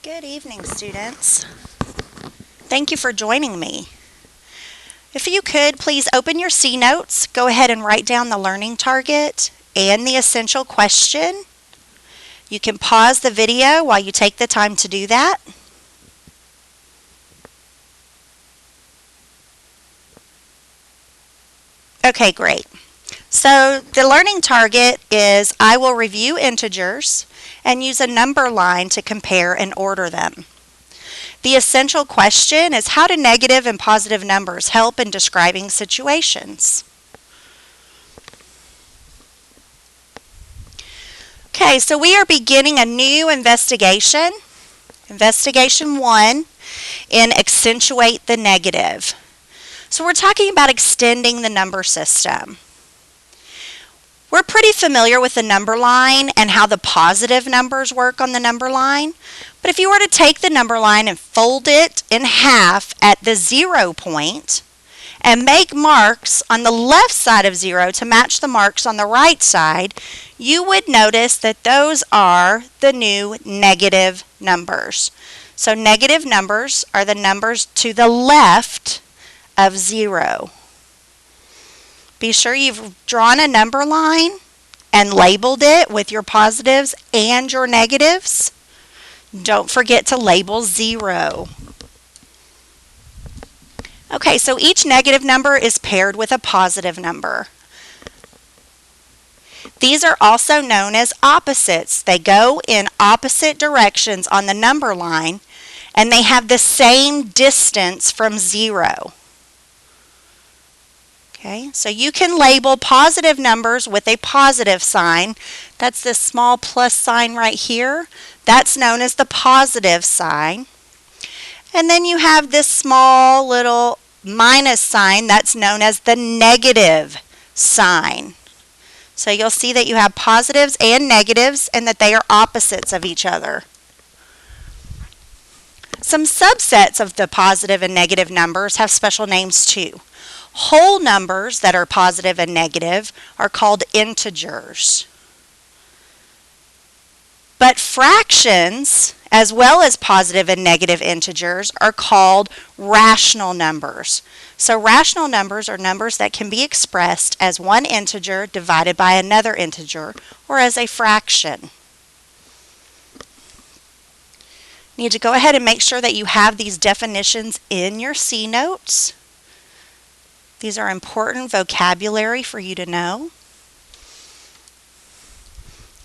Good evening, students. Thank you for joining me. If you could, please open your C notes, go ahead and write down the learning target and the essential question. You can pause the video while you take the time to do that. Okay, great. So the learning target is I will review integers and use a number line to compare and order them. The essential question is how do negative and positive numbers help in describing situations? Okay, so we are beginning a new investigation, Investigation 1, in Accentuate the Negative. So we're talking about extending the number system. We're pretty familiar with the number line and how the positive numbers work on the number line. But if you were to take the number line and fold it in half at the 0 point and make marks on the left side of 0 to match the marks on the right side, you would notice that those are the new negative numbers. So negative numbers are the numbers to the left of 0. Be sure you've drawn a number line and labeled it with your positives and your negatives. Don't forget to label 0. Okay, so each negative number is paired with a positive number. These are also known as opposites. They go in opposite directions on the number line, and they have the same distance from 0. Okay, so you can label positive numbers with a positive sign. That's this small plus sign right here. That's known as the positive sign. And then you have this small little minus sign that's known as the negative sign. So you'll see that you have positives and negatives and that they are opposites of each other. Some subsets of the positive and negative numbers have special names too. Whole numbers that are positive and negative are called integers. But fractions, as well as positive and negative integers, are called rational numbers. So rational numbers are numbers that can be expressed as one integer divided by another integer, or as a fraction. Need to go ahead and make sure that you have these definitions in your C notes. These are important vocabulary for you to know.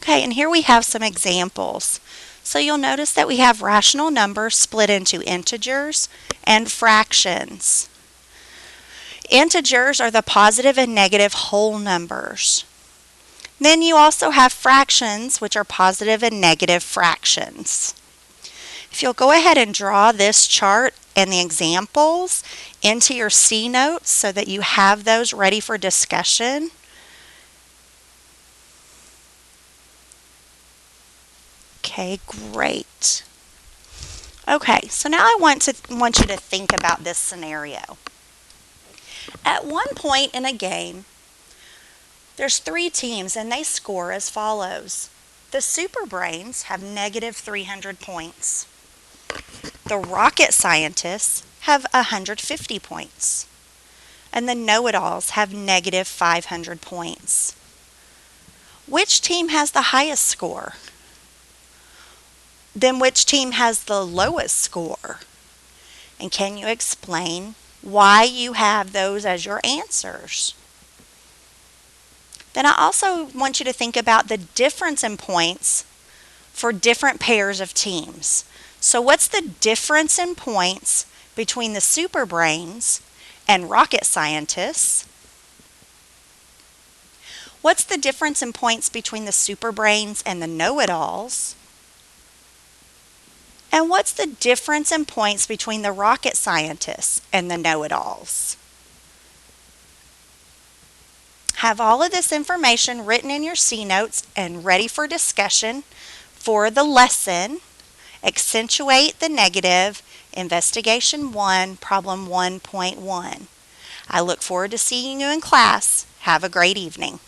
Okay, and here we have some examples. So you'll notice that we have rational numbers split into integers and fractions. Integers are the positive and negative whole numbers. Then you also have fractions, which are positive and negative fractions. If you'll go ahead and draw this chart and the examples into your C notes so that you have those ready for discussion. Okay, great. Okay, so now I want you to think about this scenario. At one point in a game, there's 3 teams and they score as follows. The Super Brains have negative 300 points. The Rocket Scientists have 150 points. And the Know-It-Alls have negative 500 points. Which team has the highest score? Then which team has the lowest score? And can you explain why you have those as your answers? Then I also want you to think about the difference in points for different pairs of teams. So what's the difference in points between the Super Brains and Rocket Scientists? What's the difference in points between the Super Brains and the Know-It-Alls? And what's the difference in points between the Rocket Scientists and the Know-It-Alls? Have all of this information written in your C notes and ready for discussion for the lesson, Accentuate the Negative, Investigation 1, Problem 1.1. I look forward to seeing you in class. Have a great evening.